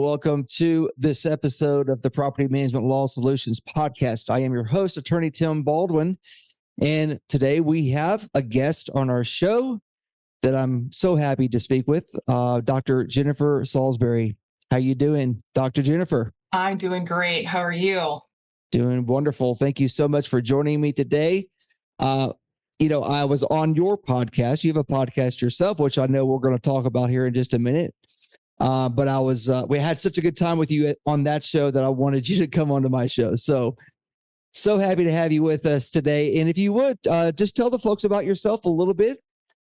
welcome to this episode of the Property Management Law Solutions Podcast. I am your host, Attorney Tim Baldwin, and today we have a guest on our show that I'm so happy to speak with, Dr. Jennifer Salisbury. How you doing, Dr. Jennifer? I'm doing great. How are you? Doing wonderful. Thank you so much for joining me today. I was on your podcast. You have a podcast yourself, which I know we're going to talk about here in just a minute. But we had such a good time with you on that show that I wanted you to come onto my show. So happy to have you with us today. And if you would, just tell the folks about yourself a little bit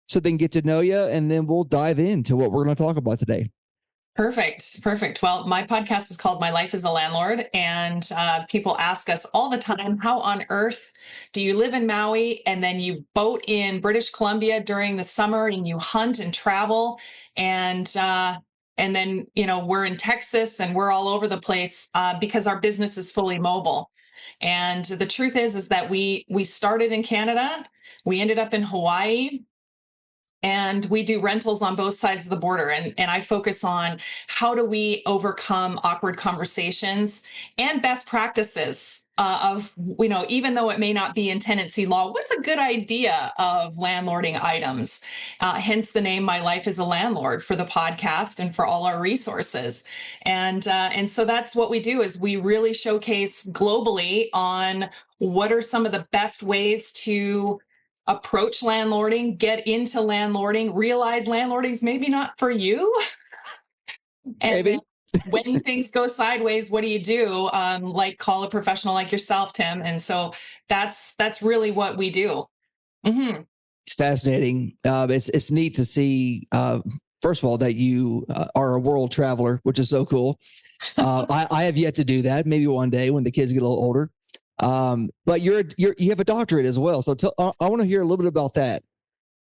so they can get to know you, and then we'll dive into what we're going to talk about today. Perfect. Well, my podcast is called My Life As A Landlord, and people ask us all the time, how on earth do you live in Maui and then you boat in British Columbia during the summer and you hunt and travel and then, we're in Texas and we're all over the place because our business is fully mobile. And the truth is that we started in Canada, we ended up in Hawaii, and we do rentals on both sides of the border. And I focus on how do we overcome awkward conversations and best practices of, even though it may not be in tenancy law, what's a good idea of landlording items? Hence the name My Life As A Landlord for the podcast and for all our resources. And so that's what we do, is we really showcase globally on what are some of the best ways to approach landlording, get into landlording, realize landlording's maybe not for you. And maybe. When things go sideways, what do you do? Call a professional like yourself, Tim. And so that's really what we do. Mm-hmm. It's fascinating. It's neat to see, first of all, that you are a world traveler, which is so cool. I have yet to do that. Maybe one day when the kids get a little older. But you have a doctorate as well. So I want to hear a little bit about that.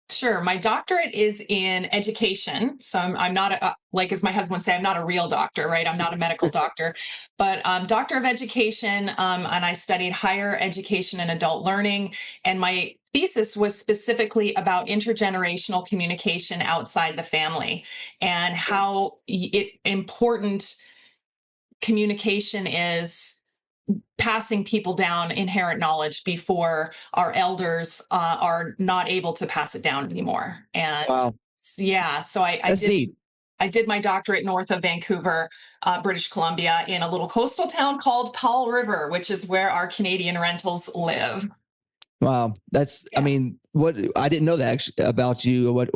Sure. My doctorate is in education. So I'm not, as my husband would say, I'm not a real doctor, right? I'm not a medical doctor, but doctor of education. And I studied higher education and adult learning. And my thesis was specifically about intergenerational communication outside the family and how important communication is, passing people down inherent knowledge before our elders are not able to pass it down anymore. And wow. Yeah, so I did my doctorate north of Vancouver, British Columbia, in a little coastal town called Paul River, which is where our Canadian rentals live. Wow. I didn't know that actually about you, what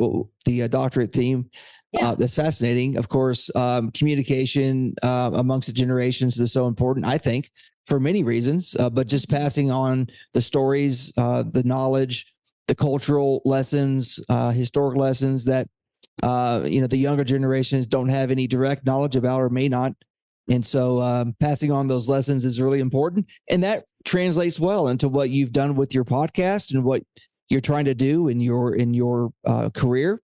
the doctorate theme. Yeah. That's fascinating. Of course, communication amongst the generations is so important, I think, for many reasons, but just passing on the stories, the knowledge, the cultural lessons, historic lessons that, the younger generations don't have any direct knowledge about or may not. And so passing on those lessons is really important. And that translates well into what you've done with your podcast and what you're trying to do in your career,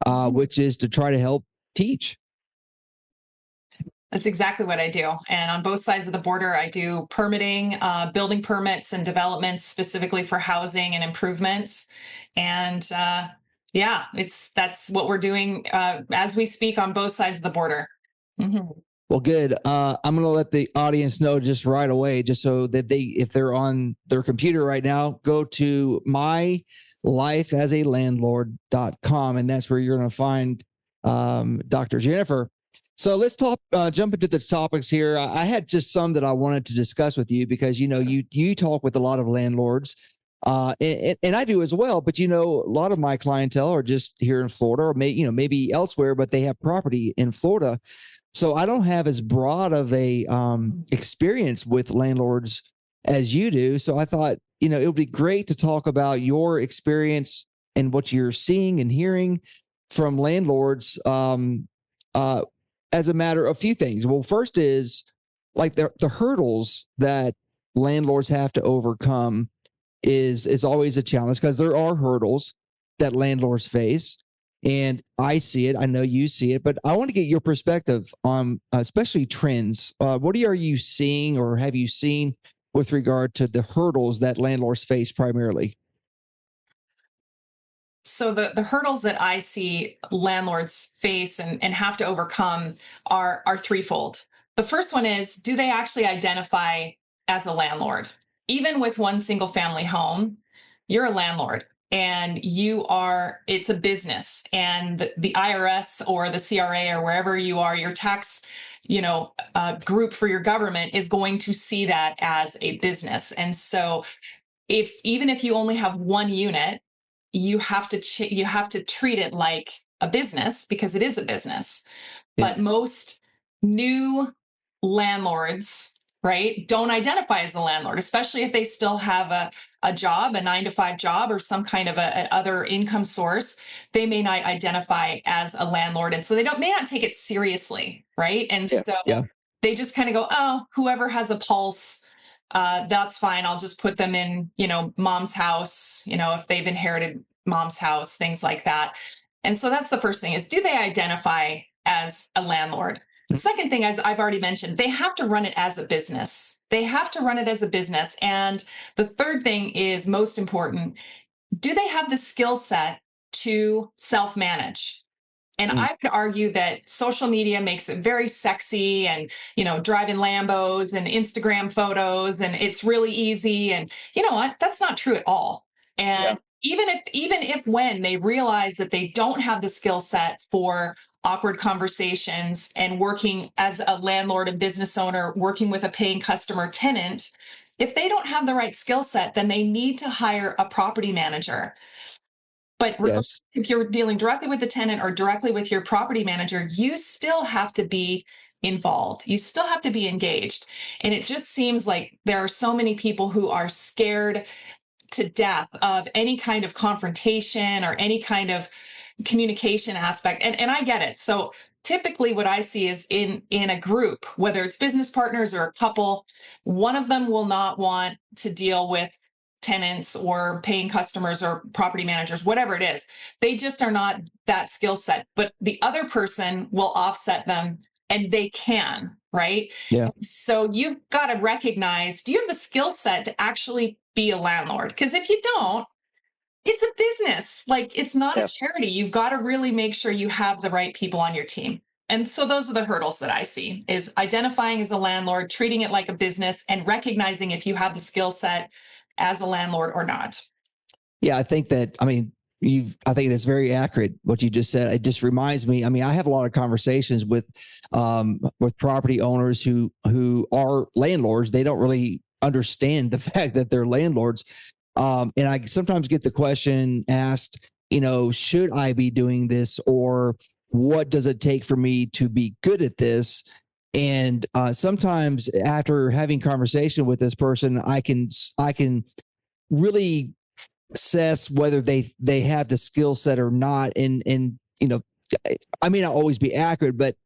which is to try to help teach. That's exactly what I do. And on both sides of the border, I do permitting, building permits and developments specifically for housing and improvements. And that's what we're doing as we speak on both sides of the border. Mm-hmm. Well, good. I'm going to let the audience know just right away, just so that if they're on their computer right now, go to mylifeasalandlord.com, and that's where you're going to find Dr. Jennifer. So let's jump into the topics here. I had just some that I wanted to discuss with you because, you talk with a lot of landlords and I do as well. But, a lot of my clientele are just here in Florida or maybe elsewhere, but they have property in Florida. So I don't have as broad of a experience with landlords as you do. So I thought, it would be great to talk about your experience and what you're seeing and hearing from landlords as a matter of a few things. Well, first is like the hurdles that landlords have to overcome is always a challenge because there are hurdles that landlords face. And I see it. I know you see it, but I want to get your perspective on especially trends. What are you seeing or have you seen with regard to the hurdles that landlords face primarily? So the hurdles that I see landlords face and have to overcome are threefold. The first one is, do they actually identify as a landlord? Even with one single family home, you're a landlord and it's a business, and the IRS or the CRA or wherever you are, your tax, group for your government is going to see that as a business. And so even if you only have one unit, you have to treat it like a business because it is a business. Yeah. But most new landlords, right, don't identify as a landlord, especially if they still have a job, a 9 to 5 job, or some kind of a other income source. They may not identify as a landlord, and so may not take it seriously, right? And Yeah. so Yeah. they just kind of go, oh, whoever has a pulse, that's fine. I'll just put them in, mom's house, if they've inherited mom's house, things like that. And so that's the first thing, is, do they identify as a landlord? The second thing, as I've already mentioned, they have to run it as a business. They have to run it as a business. And the third thing is most important. Do they have the skill set to self-manage? And I would argue that social media makes it very sexy, and, driving Lambos and Instagram photos, and it's really easy. And you know what? That's not true at all. And even if when they realize that they don't have the skill set for awkward conversations and working as a landlord and business owner, working with a paying customer tenant, if they don't have the right skill set, then they need to hire a property manager. But Yes. if you're dealing directly with the tenant or directly with your property manager, you still have to be involved. You still have to be engaged. And it just seems like there are so many people who are scared to death of any kind of confrontation or any kind of communication aspect. And I get it. So typically what I see is, in a group, whether it's business partners or a couple, one of them will not want to deal with tenants or paying customers or property managers, whatever it is. They just are not that skill set, but the other person will offset them, and they can, right? Yeah. So you've got to recognize, do you have the skill set to actually be a landlord? Because if you don't, it's a business. Like, it's not a charity. You've got to really make sure you have the right people on your team. And so those are the hurdles that I see, is identifying as a landlord, treating it like a business, and recognizing if you have the skill set as a landlord or not. Yeah, I think that, I think that's very accurate what you just said. It just reminds me, I have a lot of conversations with property owners who are landlords. They don't really understand the fact that they're landlords. And I sometimes get the question asked, should I be doing this, or what does it take for me to be good at this? And sometimes after having conversation with this person, I can really assess whether they have the skill set or not. And I may not always be accurate, but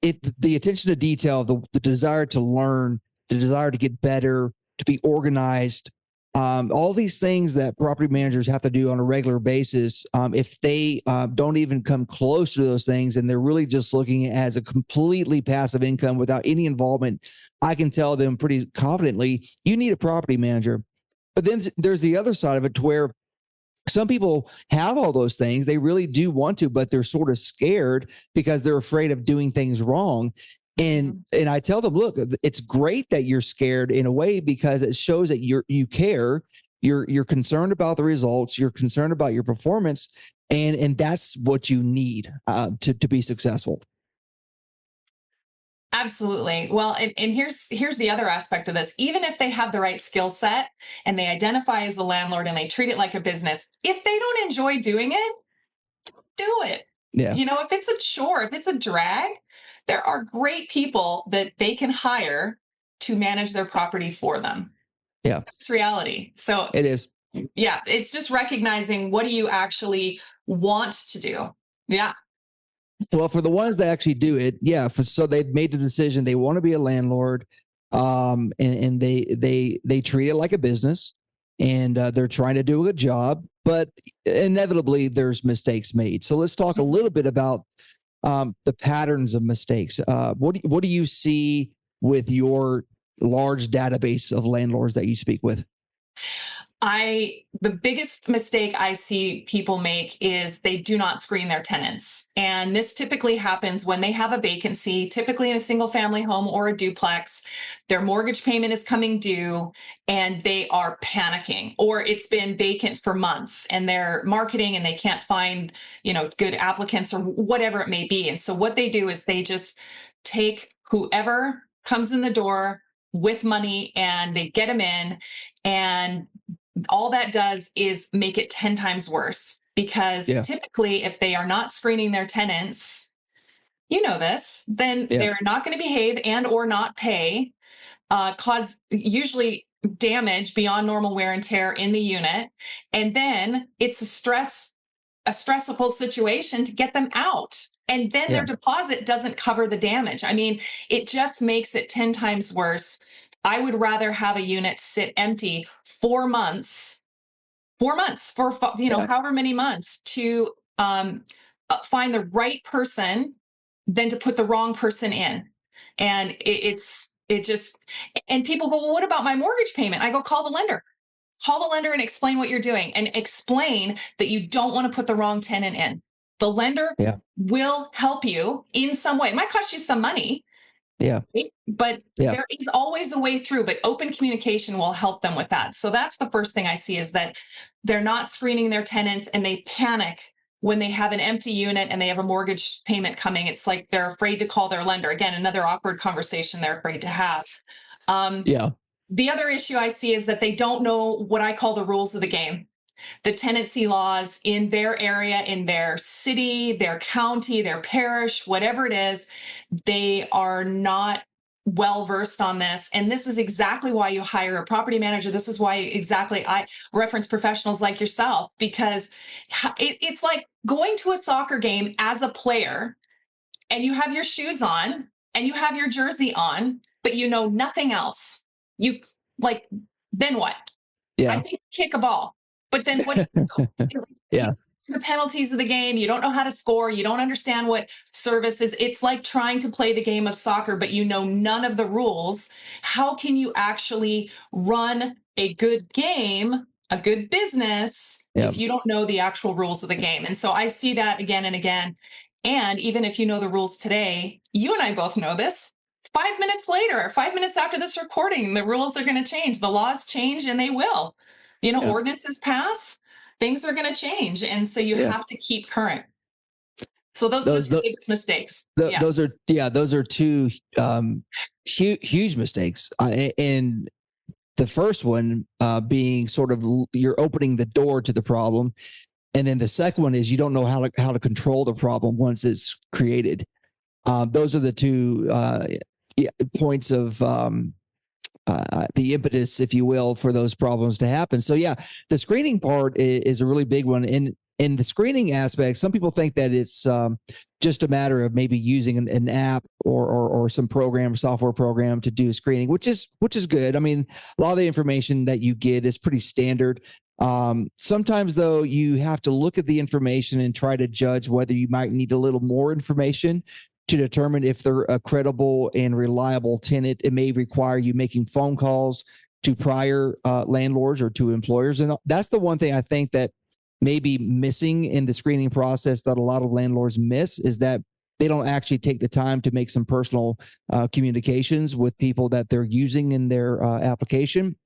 the attention to detail, the desire to learn, the desire to get better, to be organized, all these things that property managers have to do on a regular basis. If they don't even come close to those things, and they're really just looking as a completely passive income without any involvement, I can tell them pretty confidently, you need a property manager. But then there's the other side of it, to where some people have all those things. They really do want to, but they're sort of scared because they're afraid of doing things wrong. And I tell them, look, it's great that you're scared in a way, because it shows that you care. You're concerned about the results. You're concerned about your performance, and that's what you need to be successful. Absolutely. Well, and here's the other aspect of this. Even if they have the right skill set and they identify as a landlord and they treat it like a business, if they don't enjoy doing it, do it. Yeah. If it's a chore, if it's a drag, there are great people that they can hire to manage their property for them. Yeah. That's reality. So it is. Yeah, it's just recognizing, what do you actually want to do? Yeah. Well, for the ones that actually do it, so they've made the decision they want to be a landlord, and they treat it like a business, and they're trying to do a good job, but inevitably there's mistakes made. So let's talk a little bit about the patterns of mistakes. What do you see with your large database of landlords that you speak with? The biggest mistake I see people make is they do not screen their tenants. And this typically happens when they have a vacancy, typically in a single family home or a duplex. Their mortgage payment is coming due and they are panicking, or it's been vacant for months and they're marketing and they can't find, good applicants or whatever it may be. And so what they do is they just take whoever comes in the door with money and they get them in, and all that does is make it 10 times worse, because typically if they are not screening their tenants, then they're not going to behave and or not pay, cause usually damage beyond normal wear and tear in the unit. And then it's a stressful situation to get them out. And then their deposit doesn't cover the damage. I mean, it just makes it 10 times worse. I would rather have a unit sit empty 4 months, for however many months to find the right person than to put the wrong person in. And and people go, well, what about my mortgage payment? I go, call the lender. Call the lender and explain what you're doing, and explain that you don't want to put the wrong tenant in. The lender will help you in some way. It might cost you some money. Yeah. But there is always a way through, but open communication will help them with that. So that's the first thing I see, is that they're not screening their tenants and they panic when they have an empty unit and they have a mortgage payment coming. It's like they're afraid to call their lender. Again, another awkward conversation they're afraid to have. The other issue I see is that they don't know what I call the rules of the game. The tenancy laws in their area, in their city, their county, their parish, whatever it is, they are not well versed on this. And this is exactly why you hire a property manager. This is why exactly I reference professionals like yourself, because it's like going to a soccer game as a player and you have your shoes on and you have your jersey on, but you know nothing else. Then what? I think kick a ball. But then what do you do? The penalties of the game, you don't know how to score, you don't understand what service is. It's like trying to play the game of soccer, but you know none of the rules. How can you actually run a good game, a good business, if you don't know the actual rules of the game? And so I see that again and again. And even if you know the rules today, you and I both know this. 5 minutes later, 5 minutes after this recording, the rules are going to change. The laws change, and they will. Ordinances pass, things are going to change. And so you have to keep current. So those are the two biggest mistakes. Those are two huge mistakes. And the first one being sort of you're opening the door to the problem. And then the second one is you don't know how to control the problem once it's created. Those are the two points of the impetus, if you will, for those problems to happen. So the screening part is a really big one. And in the screening aspect, some people think that it's just a matter of maybe using an app or some software program to do screening, which is good. I mean, a lot of the information that you get is pretty standard. Sometimes though, you have to look at the information and try to judge whether you might need a little more information to determine if they're a credible and reliable tenant. It may require you making phone calls to prior landlords or to employers. And that's the one thing I think that may be missing in the screening process that a lot of landlords miss, is that they don't actually take the time to make some personal communications with people that they're using in their application.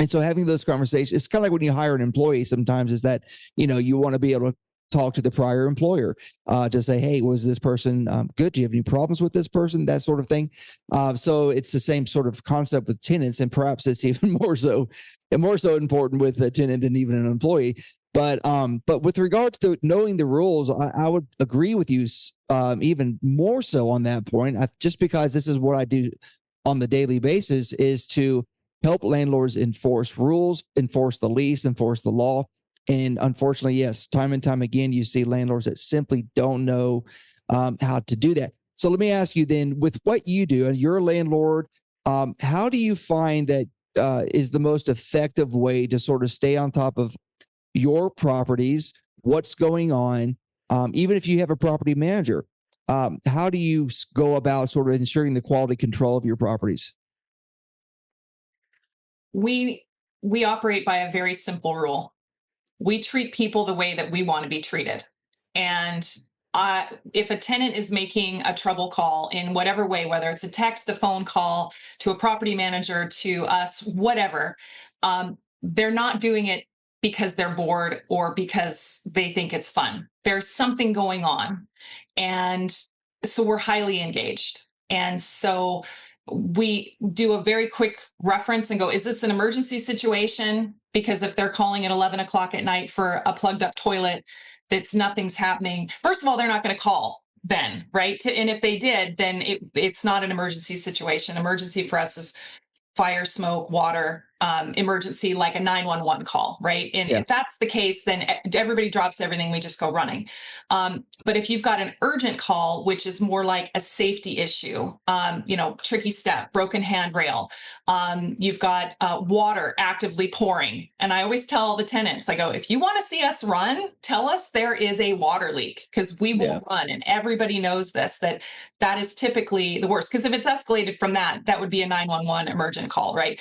And so having those conversations, it's kind of like when you hire an employee sometimes, is that, you want to be able to talk to the prior employer to say, hey, was this person good? Do you have any problems with this person? That sort of thing. So it's the same sort of concept with tenants, and perhaps it's even more so important with a tenant than even an employee. But with regard to knowing the rules, I would agree with you even more so on that point. Just because this is what I do on the daily basis, is to help landlords enforce rules, enforce the lease, enforce the law. And unfortunately, yes, time and time again, you see landlords that simply don't know how to do that. So let me ask you then, with what you do, and you're a landlord, how do you find that is the most effective way to sort of stay on top of your properties, what's going on, even if you have a property manager? How do you go about sort of ensuring the quality control of your properties? We we operate by a very simple rule. We treat people the way that we want to be treated. And if a tenant is making a trouble call in whatever way, whether it's a text, a phone call, to a property manager, to us, whatever, they're not doing it because they're bored or because they think it's fun. There's something going on. And so we're highly engaged. And so we do a very quick reference and go, is this an emergency situation? Because if they're calling at 11 o'clock at night for a plugged up toilet, that's nothing's happening. First of all, they're not going to call then, right? And if they did, then it's not an emergency situation. Emergency for us is fire, smoke, water, emergency, like a 911 call, right? And if that's the case, then everybody drops everything. We just go running. But if you've got an urgent call, which is more like a safety issue, tricky step, broken handrail, you've got water actively pouring. And I always tell the tenants, I go, if you want to see us run, tell us there is a water leak, because we will run. And everybody knows this, that is typically the worst. Because if it's escalated from that would be a 911 emergent call, right?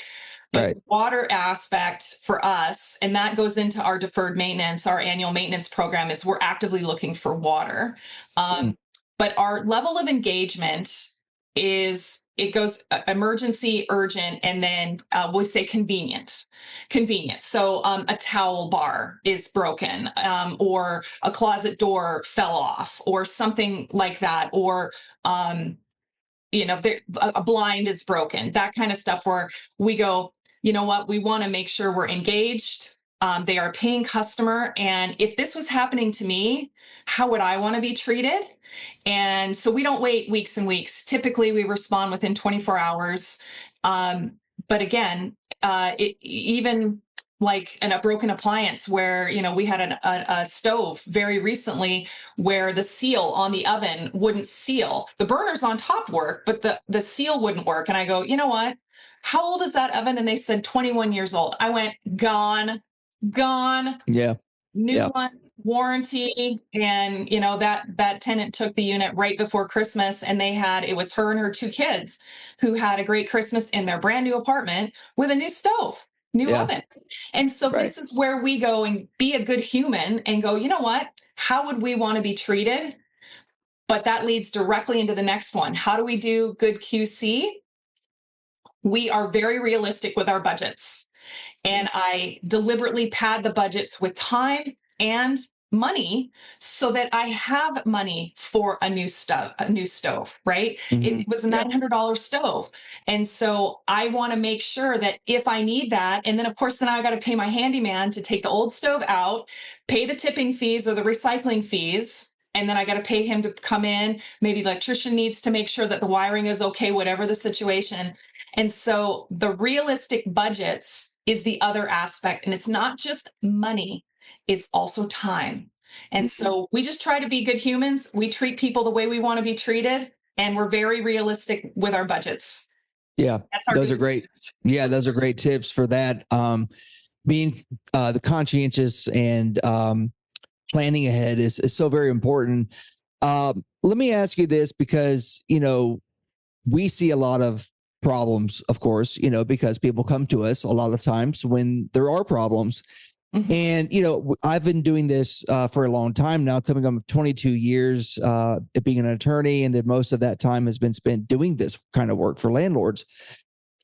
But water aspect for us, and that goes into our deferred maintenance, our annual maintenance program, is we're actively looking for water. But our level of engagement it goes emergency, urgent, and then we say convenient. So a towel bar is broken, or a closet door fell off, or something like that, or a blind is broken, that kind of stuff, where we go, you know what, we want to make sure we're engaged. They are a paying customer. And if this was happening to me, how would I want to be treated? And so we don't wait weeks and weeks. Typically, we respond within 24 hours. But again, even like in a broken appliance where, we had a stove very recently where the seal on the oven wouldn't seal. The burners on top work, but the seal wouldn't work. And I go, you know what? How old is that oven? And they said 21 years old. I went, gone. Yeah. New one, warranty. And, that tenant took the unit right before Christmas, and it was her and her 2 kids who had a great Christmas in their brand new apartment with a new stove, new oven. And so this is where we go and be a good human and go, you know what? How would we want to be treated? But that leads directly into the next one. How do we do good QC? We are very realistic with our budgets. And I deliberately pad the budgets with time and money so that I have money for a new stove, right? It was a $900 stove. And so I want to make sure that if I need that, and then of course, then I got to pay my handyman to take the old stove out, pay the tipping fees or the recycling fees. And then I got to pay him to come in. Maybe the electrician needs to make sure that the wiring is okay, whatever the situation. And so the realistic budgets is the other aspect. And it's not just money, it's also time. And so we just try to be good humans. We treat people the way we want to be treated. And we're very realistic with our budgets. Yeah, those are great. Yeah, those are great tips for that. Being the conscientious and planning ahead is so very important. Let me ask you this, because, we see a lot of problems, of course, because people come to us a lot of times when there are problems. And, I've been doing this for a long time now, coming up 22 years being an attorney. And then most of that time has been spent doing this kind of work for landlords.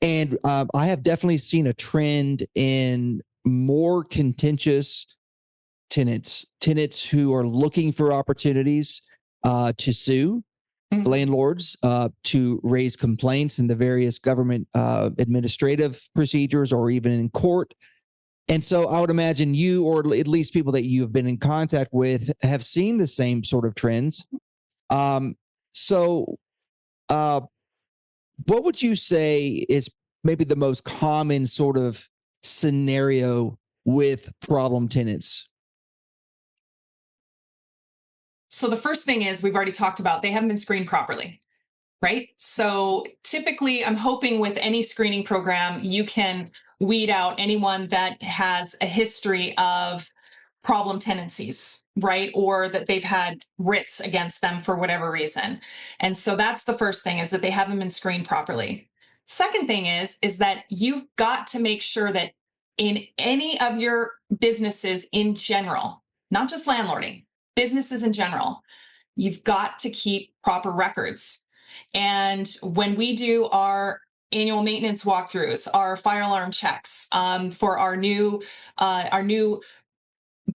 And I have definitely seen a trend in more contentious tenants who are looking for opportunities to sue landlords, to raise complaints in the various government administrative procedures or even in court. And so I would imagine you, or at least people that you have been in contact with, have seen the same sort of trends. So what would you say is maybe the most common sort of scenario with problem tenants? So the first thing is, we've already talked about, they haven't been screened properly, right? So typically, I'm hoping with any screening program, you can weed out anyone that has a history of problem tenancies, right? Or that they've had writs against them for whatever reason. And so that's the first thing, is that they haven't been screened properly. Second thing is that you've got to make sure that in any of your businesses in general, not just landlording, businesses in general, you've got to keep proper records. And when we do our annual maintenance walkthroughs, our fire alarm checks, for our new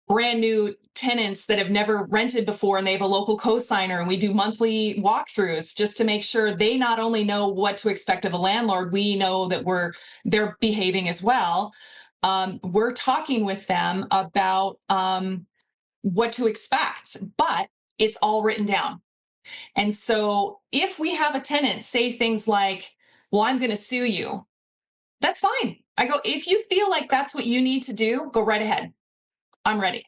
brand new tenants that have never rented before and they have a local co-signer, and we do monthly walkthroughs just to make sure they not only know what to expect of a landlord, we know that they're behaving as well. We're talking with them about what to expect, but it's all written down. And so if we have a tenant say things like, well, I'm going to sue you, that's fine. I go, if you feel like that's what you need to do, go right ahead. I'm ready.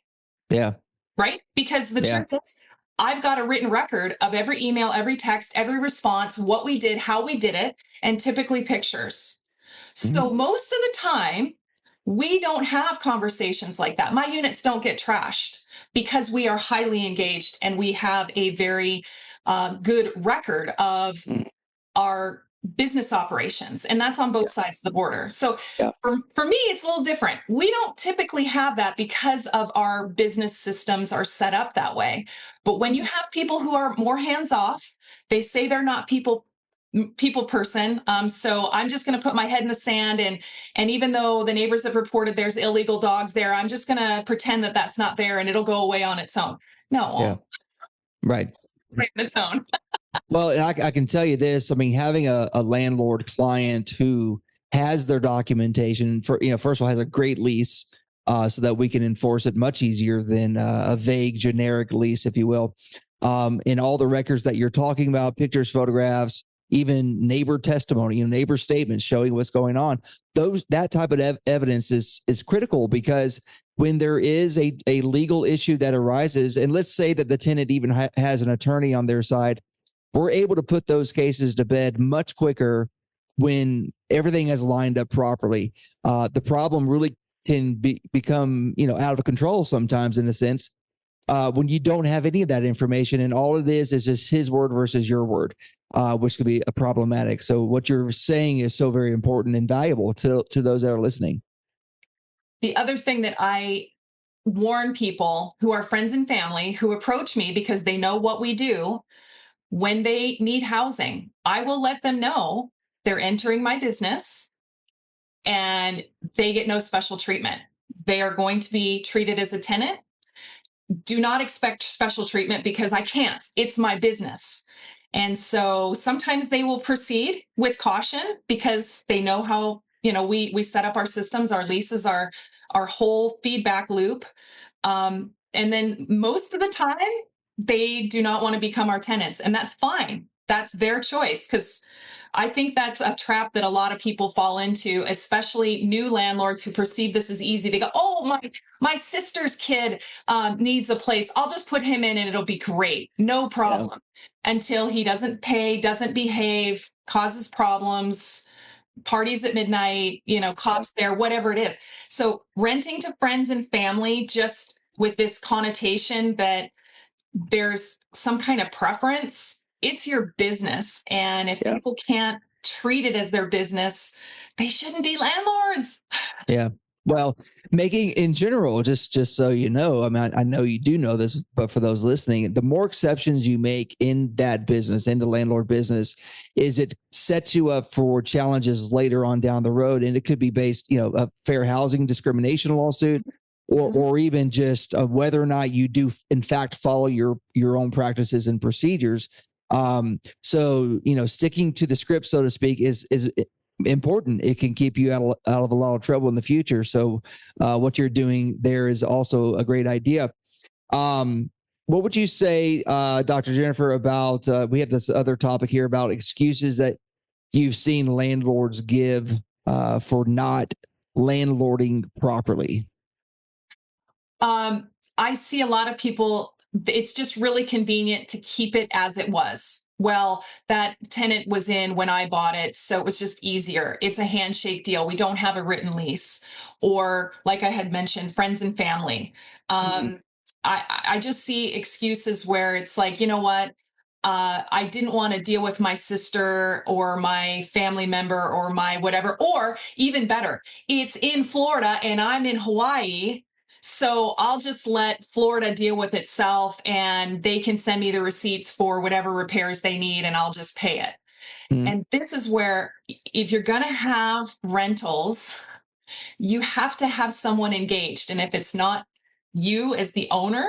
Yeah. Right? Because the truth is, I've got a written record of every email, every text, every response, what we did, how we did it, and typically pictures. So most of the time, we don't have conversations like that. My units don't get trashed because we are highly engaged and we have a very good record of our business operations, and that's on both sides of the border. So for me, it's a little different. We don't typically have that because of our business systems are set up that way. But when you have people who are more hands off, they say they're not people person. So I'm just going to put my head in the sand, and even though the neighbors have reported there's illegal dogs there, I'm just going to pretend that that's not there and it'll go away on its own. No. Yeah. Right. On its own. Well, and I can tell you this. I mean, having a landlord client who has their documentation for, first of all, has a great lease, so that we can enforce it much easier than a vague, generic lease, if you will. In all the records that you're talking about, pictures, photographs, even neighbor testimony, neighbor statements showing what's going on. That type of evidence is critical, because when there is a legal issue that arises, and let's say that the tenant even has an attorney on their side, we're able to put those cases to bed much quicker when everything is lined up properly. The problem really can become, out of control sometimes, in a sense, when you don't have any of that information, and all it is just his word versus your word, which could be problematic. So what you're saying is so very important and valuable to those that are listening. The other thing that I warn people who are friends and family who approach me because they know what we do, when they need housing, I will let them know they're entering my business and they get no special treatment. They are going to be treated as a tenant. Do not expect special treatment because I can't. It's my business. And so sometimes they will proceed with caution because they know how, we set up our systems, our leases, our whole feedback loop. And then most of the time, they do not want to become our tenants, and that's fine. That's their choice, because I think that's a trap that a lot of people fall into, especially new landlords who perceive this as easy. They go, "Oh, my sister's kid needs a place. I'll just put him in, and it'll be great, no problem." Yeah. Until he doesn't pay, doesn't behave, causes problems, parties at midnight, cops there, whatever it is. So renting to friends and family, just with this connotation that there's some kind of preference, it's your business. And if people can't treat it as their business, they shouldn't be landlords. Yeah. Well, making in general, just so you know, I mean, I know you do know this, but for those listening, the more exceptions you make in that business, in the landlord business, is it sets you up for challenges later on down the road. And it could be based, a fair housing discrimination lawsuit, or even just whether or not you do in fact follow your own practices and procedures. So, sticking to the script, so to speak, is important. It can keep you out of a lot of trouble in the future. So what you're doing there is also a great idea. What would you say, Dr. Jennifer, about, we have this other topic here about excuses that you've seen landlords give for not landlording properly? I see a lot of people, it's just really convenient to keep it as it was. Well, that tenant was in when I bought it, so it was just easier. It's a handshake deal. We don't have a written lease. Or, like I had mentioned, friends and family. I just see excuses where it's like, you know what? I didn't want to deal with my sister or my family member or my whatever, or even better, it's in Florida and I'm in Hawaii. So I'll just let Florida deal with itself and they can send me the receipts for whatever repairs they need and I'll just pay it. Mm. And this is where, if you're going to have rentals, you have to have someone engaged. And if it's not you as the owner,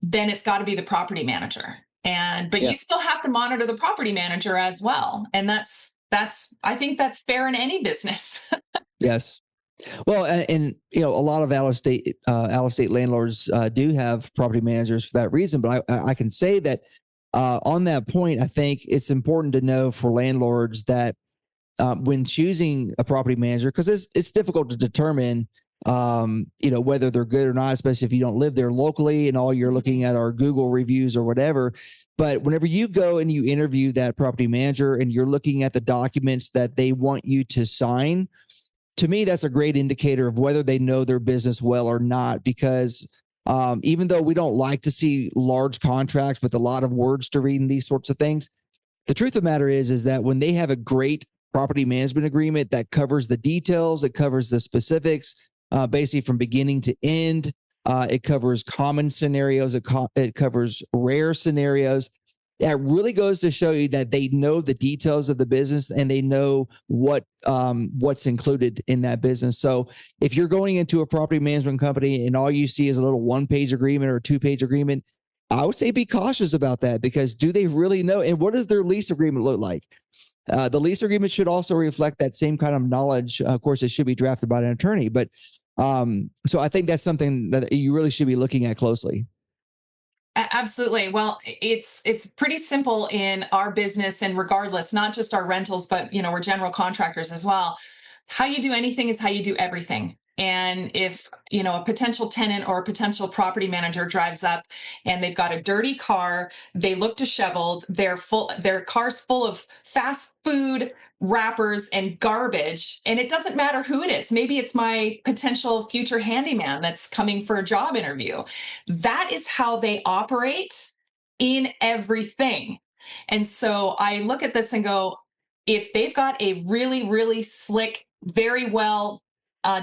then it's got to be the property manager. But Yeah. you still have to monitor the property manager as well. And I think that's fair in any business. Yes. Well, and a lot of out-of-state landlords do have property managers for that reason. But I can say that on that point, I think it's important to know for landlords that when choosing a property manager, because it's difficult to determine, whether they're good or not, especially if you don't live there locally and all you're looking at are Google reviews or whatever. But whenever you go and you interview that property manager and you're looking at the documents that they want you to sign, to me, that's a great indicator of whether they know their business well or not, because even though we don't like to see large contracts with a lot of words to read and these sorts of things, the truth of the matter is that when they have a great property management agreement that covers the details, it covers the specifics, basically from beginning to end, it covers common scenarios, it covers rare scenarios. That really goes to show you that they know the details of the business and they know what's included in that business. So if you're going into a property management company and all you see is a little 1-page agreement or a 2-page agreement, I would say be cautious about that, because do they really know? And what does their lease agreement look like? The lease agreement should also reflect that same kind of knowledge. Of course, it should be drafted by an attorney, but so I think that's something that you really should be looking at closely. Absolutely. Well, it's pretty simple in our business, and regardless, not just our rentals, but we're general contractors as well. How you do anything is how you do everything. And if a potential tenant or a potential property manager drives up and they've got a dirty car, they look disheveled, their car's full of fast food wrappers and garbage, and it doesn't matter who it is. Maybe it's my potential future handyman that's coming for a job interview. That is how they operate in everything. And so I look at this and go, if they've got a really, really slick, very well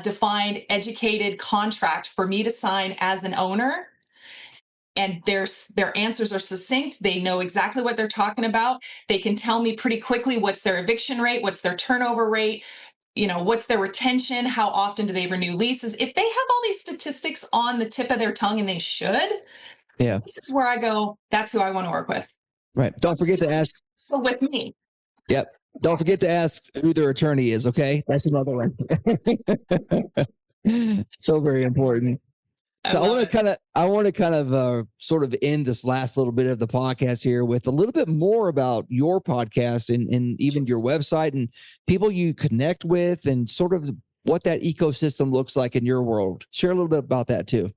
defined, educated contract for me to sign as an owner, and their answers are succinct, they know exactly what they're talking about, they can tell me pretty quickly what's their eviction rate, what's their turnover rate, what's their retention, how often do they renew leases. If they have all these statistics on the tip of their tongue, and they should, Yeah. this is where I go, that's who I want to work with. Right. Don't forget to ask. So with me. Yep. Don't forget to ask who their attorney is. Okay. That's another one. So very important. So I want to kind of sort of end this last little bit of the podcast here with a little bit more about your podcast and even your website and people you connect with and sort of what that ecosystem looks like in your world. Share a little bit about that too.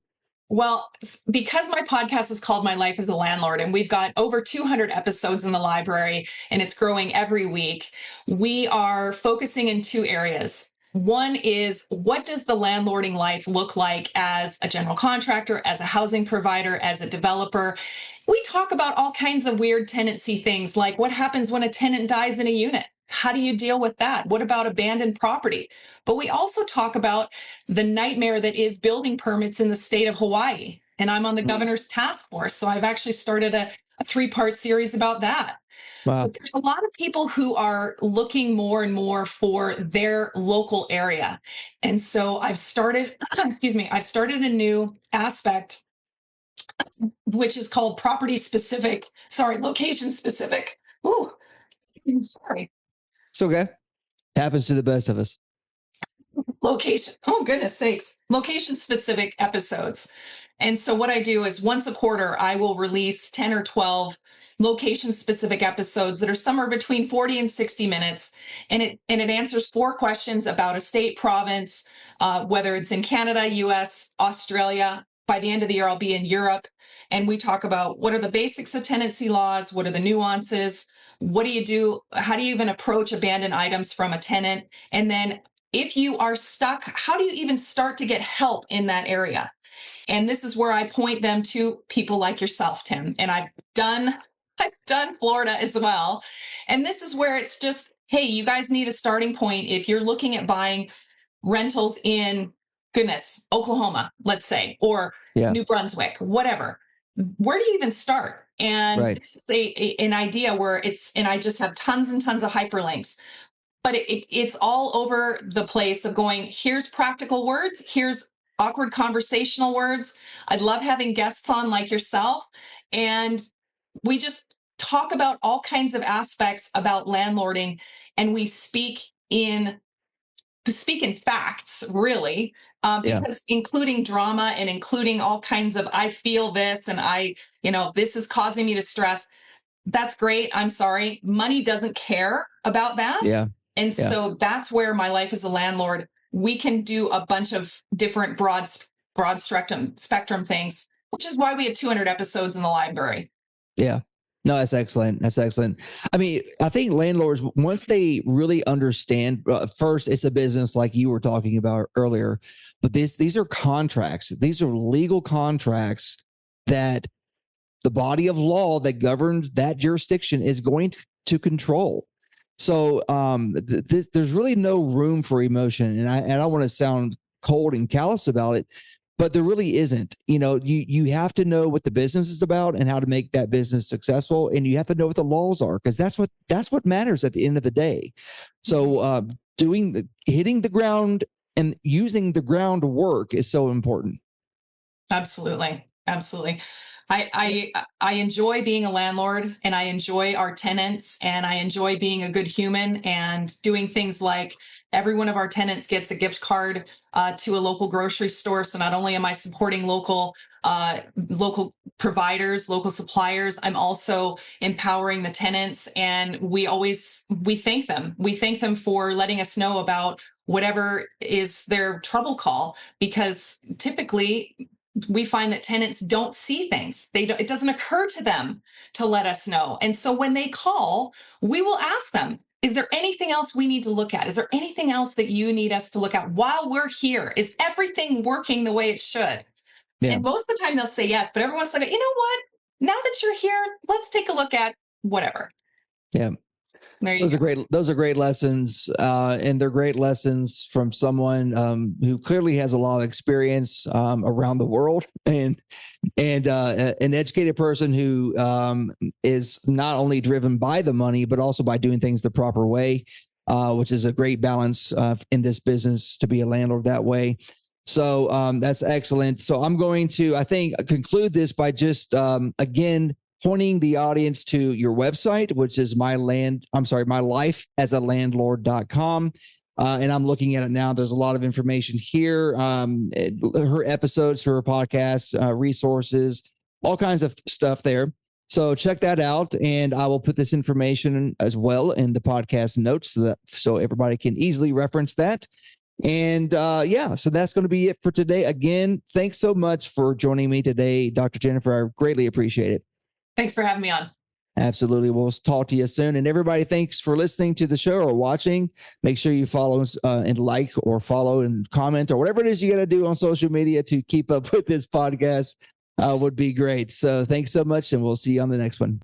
Well, because my podcast is called My Life as a Landlord, and we've got over 200 episodes in the library, and it's growing every week, we are focusing in 2 areas. One is, what does the landlording life look like as a general contractor, as a housing provider, as a developer? We talk about all kinds of weird tenancy things, like what happens when a tenant dies in a unit? How do you deal with that? What about abandoned property? But we also talk about the nightmare that is building permits in the state of Hawaii. And I'm on the governor's task force. So I've actually started a 3-part series about that. Wow. But there's a lot of people who are looking more and more for their local area. And so I've started, I've started a new aspect, which is called location specific. Ooh, sorry. It's okay. Happens to the best of us. Location. Oh, goodness sakes. Location specific episodes. And so what I do is once a quarter, I will release 10 or 12 location specific episodes that are somewhere between 40 and 60 minutes. And it answers 4 questions about a state, province, whether it's in Canada, US, Australia. By the end of the year, I'll be in Europe. And we talk about what are the basics of tenancy laws? What are the nuances? What do you do? How do you even approach abandoned items from a tenant? And then if you are stuck, how do you even start to get help in that area? And this is where I point them to people like yourself, Tim. And I've done I've done Florida as well. And this is where it's just, hey, you guys need a starting point. If you're looking at buying rentals in, goodness, Oklahoma, let's say, or Yeah. New Brunswick, whatever, where do you even start? And Right. this is an idea where it's, and I just have tons and tons of hyperlinks, but it's all over the place of going, here's practical words, here's awkward conversational words. I love having guests on like yourself. And we just talk about all kinds of aspects about landlording, and we speak in facts, really, Yeah. because including drama and including all kinds of, I feel this and this is causing me to stress. That's great. I'm sorry. Money doesn't care about that. Yeah. And Yeah. so that's where my life as a landlord, we can do a bunch of different broad spectrum things, which is why we have 200 episodes in the library. Yeah. No, that's excellent. That's excellent. I mean, I think landlords, once they really understand, first, it's a business like you were talking about earlier, but these are contracts. These are legal contracts that the body of law that governs that jurisdiction is going to control. So there's really no room for emotion. And I don't want to sound cold and callous about it, but there really isn't. You have to know what the business is about and how to make that business successful, and you have to know what the laws are, because that's what matters at the end of the day. So hitting the ground and using the groundwork is so important. Absolutely. Absolutely. I enjoy being a landlord, and I enjoy our tenants, and I enjoy being a good human and doing things like every one of our tenants gets a gift card to a local grocery store. So not only am I supporting local providers, local suppliers, I'm also empowering the tenants, and we thank them. We thank them for letting us know about whatever is their trouble call, because typically we find that tenants don't see things. It doesn't occur to them to let us know. And so when they call, we will ask them, is there anything else we need to look at? Is there anything else that you need us to look at while we're here? Is everything working the way it should? Yeah. And most of the time they'll say yes, but every once in a while, you know what? Now that you're here, let's take a look at whatever. Yeah. There you go. Those are great lessons, and they're great lessons from someone who clearly has a lot of experience around the world, and an educated person who is not only driven by the money but also by doing things the proper way, which is a great balance in this business to be a landlord that way. So that's excellent. So I'm going to, I think, conclude this by just again pointing the audience to your website, which is mylifeasalandlord.com. And I'm looking at it now. There's a lot of information here. Her episodes, her podcasts, resources, all kinds of stuff there. So check that out. And I will put this information as well in the podcast notes so everybody can easily reference that. And so that's going to be it for today. Again, thanks so much for joining me today, Dr. Jennifer. I greatly appreciate it. Thanks for having me on. Absolutely. We'll talk to you soon. And everybody, thanks for listening to the show or watching. Make sure you follow us and like or follow and comment or whatever it is you got to do on social media to keep up with this podcast would be great. So thanks so much, and we'll see you on the next one.